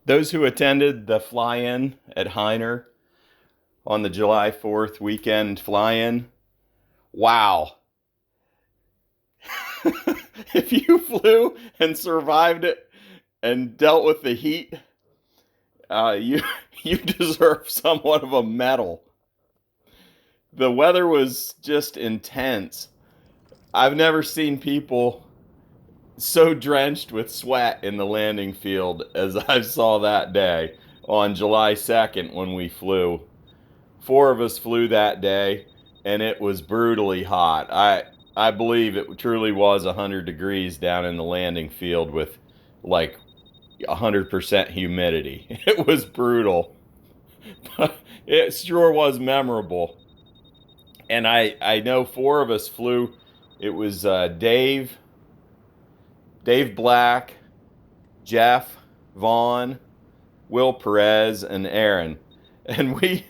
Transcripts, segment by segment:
Those who attended the fly-in at Hyner on the July 4th weekend fly-in, wow. If you flew and survived it and dealt with the heat, you you deserve somewhat of a medal. The weather was just intense. I've never seen people so drenched with sweat in the landing field as I saw that day on July 2nd when we flew. Four of us flew that day, and it was brutally hot. I believe it truly was 100 degrees down in the landing field with like 100% humidity. It was brutal, but it sure was memorable. And I know four of us flew. It was Dave Black, Jeff, Vaughn, Will Perez, and Aaron. And we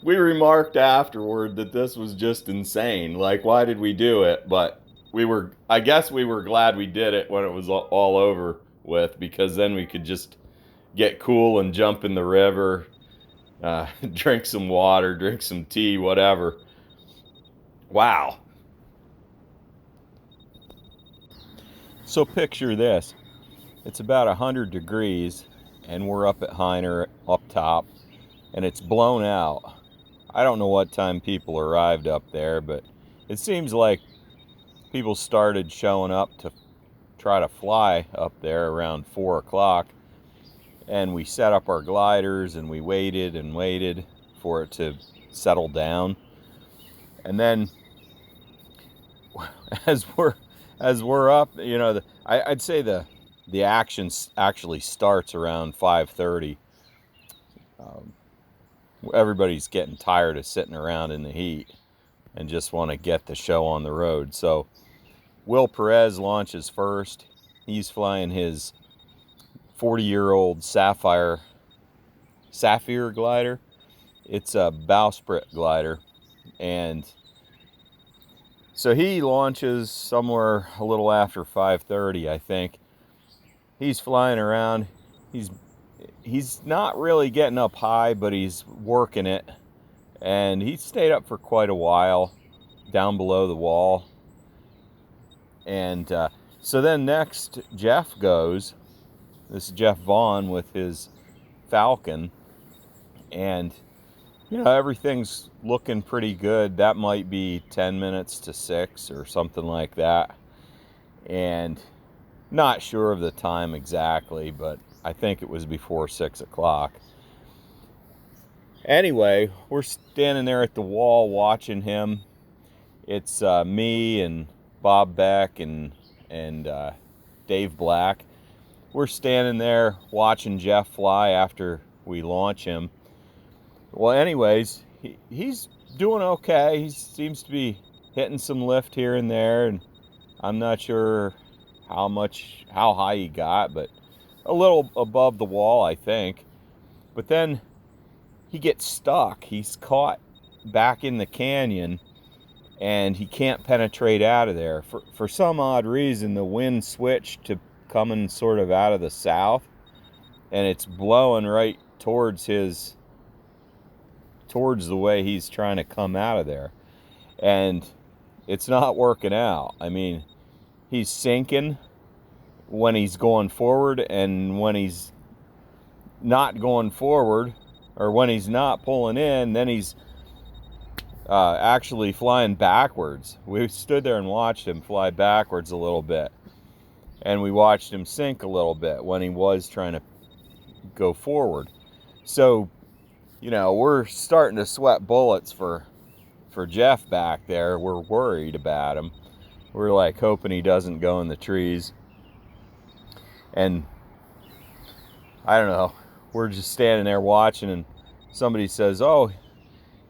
remarked afterward that this was just insane. Like, why did we do it? But I guess we were glad we did it when it was all over with, because then we could just get cool and jump in the river, drink some water, drink some tea, whatever. Wow. So picture this. It's about 100 degrees, and we're up at Hyner up top, and it's blown out. I don't know what time people arrived up there, but it seems like people started showing up to try to fly up there around 4 o'clock. And we set up our gliders, and we waited and waited for it to settle down. And then as we're up, I'd say the action actually starts around 5:30. Everybody's getting tired of sitting around in the heat and just want to get the show on the road. So Will Perez launches first. He's flying his 40-year-old Sapphire glider. It's a bowsprit glider. And so he launches somewhere a little after 5:30, I think. He's flying around. He's not really getting up high, but he's working it. And he stayed up for quite a while down below the wall. And so then next, Jeff goes. This is Jeff Vaughn with his Falcon. And, everything's looking pretty good. That might be 10 minutes to 6 or something like that. And not sure of the time exactly, but I think it was before 6 o'clock. Anyway, we're standing there at the wall watching him. It's me and Bob Beck and Dave Black. We're standing there watching Jeff fly after we launch him. Well, anyways, he's doing okay. He seems to be hitting some lift here and there, and I'm not sure how high he got, but a little above the wall, I think. But then he gets stuck. He's caught back in the canyon, and he can't penetrate out of there. For some odd reason, the wind switched to coming sort of out of the south, and it's blowing right towards the way he's trying to come out of there. And it's not working out. I mean, he's sinking when he's going forward, and when he's not going forward, or when he's not pulling in, then he's actually flying backwards. We stood there and watched him fly backwards a little bit, and we watched him sink a little bit when he was trying to go forward. So, we're starting to sweat bullets for Jeff back there. We're worried about him. We're like hoping he doesn't go in the trees. And I don't know, we're just standing there watching, and somebody says, oh,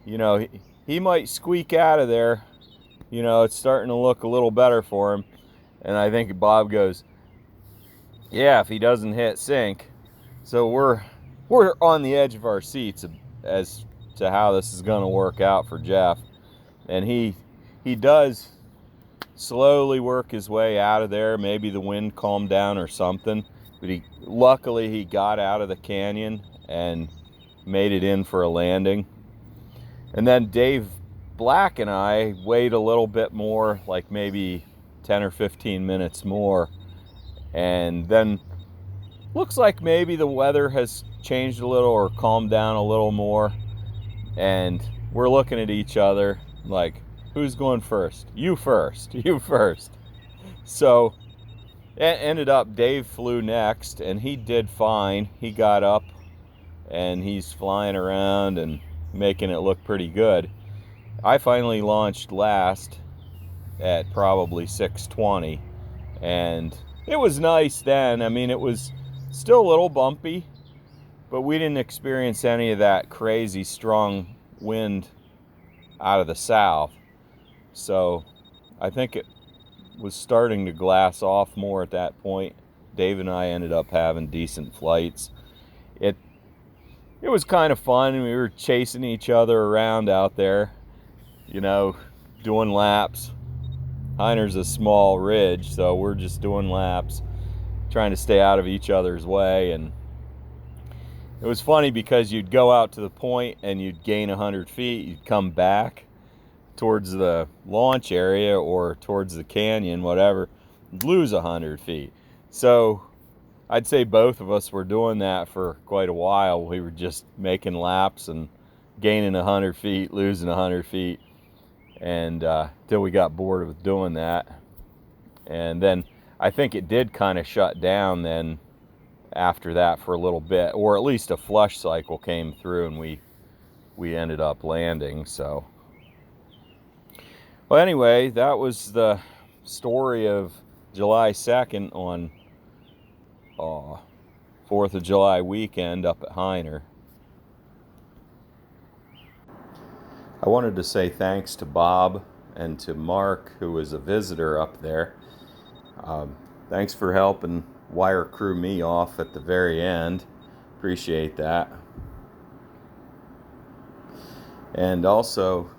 he might squeak out of there. It's starting to look a little better for him. And I think Bob goes, yeah, if he doesn't hit sink. So we're on the edge of our seats as to how this is going to work out for Jeff. And he does slowly work his way out of there. Maybe the wind calmed down or something, but luckily he got out of the canyon and made it in for a landing. And then Dave Black and I wait a little bit more, like maybe 10 or 15 minutes more, and then looks like maybe the weather has changed a little or calmed down a little more, and we're looking at each other like, who's going first? You first, you first. So it ended up Dave flew next, and he did fine. He got up and he's flying around and making it look pretty good. I finally launched last at probably 6:20, and it was nice then. I mean, it was still a little bumpy, but we didn't experience any of that crazy strong wind out of the south. So I think it was starting to glass off more at that point. Dave and I ended up having decent flights. It was kind of fun. We were chasing each other around out there, you know, doing laps. Hyner's a small ridge, so we're just doing laps, trying to stay out of each other's way. And it was funny because you'd go out to the point and you'd gain 100 feet, you'd come back towards the launch area or towards the canyon, whatever, you'd lose 100 feet. So I'd say both of us were doing that for quite a while. We were just making laps and gaining 100 feet, losing 100 feet, and till we got bored with doing that. And then I think it did kind of shut down then after that for a little bit, or at least a flush cycle came through and we ended up landing. So well, anyway, that was the story of July 2nd on 4th of July weekend up at Hyner. I wanted to say thanks to Bob and to Mark, who was a visitor up there. Thanks for helping wire crew me off at the very end. Appreciate that. And also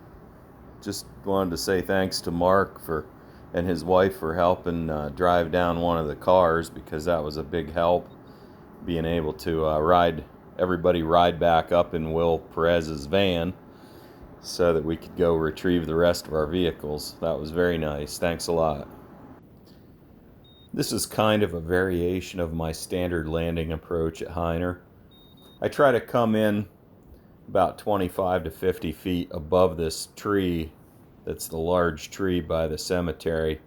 just wanted to say thanks to Mark and his wife for helping drive down one of the cars, because that was a big help, being able to everybody ride back up in Will Perez's van so that we could go retrieve the rest of our vehicles. That was very nice. Thanks a lot. This is kind of a variation of my standard landing approach at Hyner. I try to come in about 25 to 50 feet above this tree that's the large tree by the cemetery.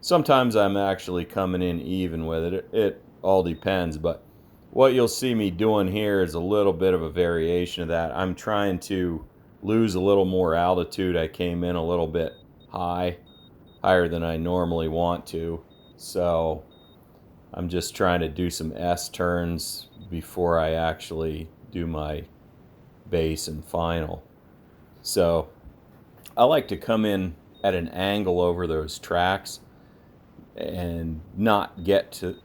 Sometimes I'm actually coming in even with it. It all depends, but what you'll see me doing here is a little bit of a variation of that. I'm trying to lose a little more altitude. I came in a little bit higher than I normally want to, so I'm just trying to do some S-turns before I actually do my base and final. So I like to come in at an angle over those tracks and not get to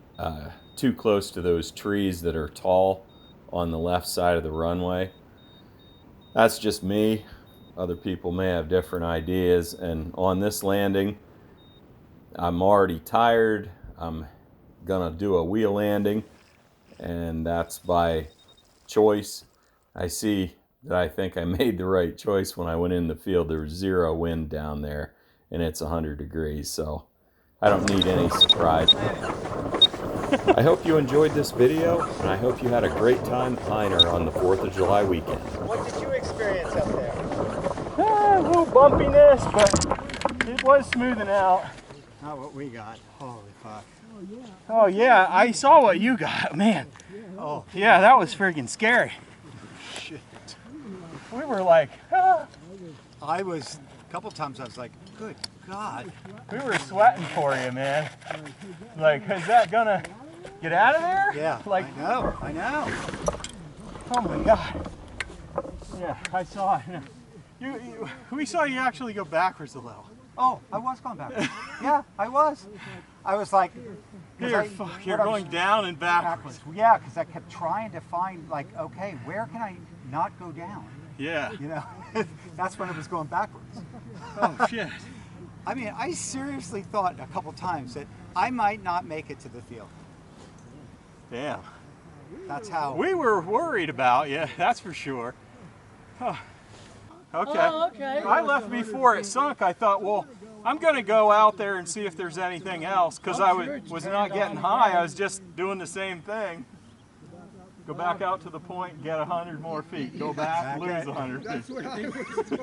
too close to those trees that are tall on the left side of the runway. That's just me. Other people may have different ideas. And on this landing, I'm already tired. I'm gonna do a wheel landing, and that's by choice. I see that I think I made the right choice. When I went in the field, there was zero wind down there, and it's 100 degrees, so I don't need any surprise. I hope you enjoyed this video, and I hope you had a great time at Hyner on the 4th of July weekend. What did you experience up there? A little bumpiness, but it was smoothing out. Not what we got. Holy fuck. Oh yeah, I saw what you got, man. Oh yeah, that was freaking scary. shit. We were like, ah. I was, a couple times I was like, good God. We were sweating for you, man. Like, is that gonna get out of there? Yeah, like, I know. oh my God. Yeah, I saw it. We saw you actually go backwards a little. Oh, I was going backwards. Yeah, I was. I was like, You're going down and backwards. Yeah, because I kept trying to find, like, okay, where can I not go down? Yeah. You know, that's when it was going backwards. Oh shit. I mean, I seriously thought a couple times that I might not make it to the field. Damn. That's how. We were worried about you, that's for sure. Huh. Okay. Oh, okay. I left before it sunk. I thought, well, I'm going to go out there and see if there's anything else because I was not getting high. I was just doing the same thing. Go back out to the point, get 100 more feet. Go back, lose 100 feet.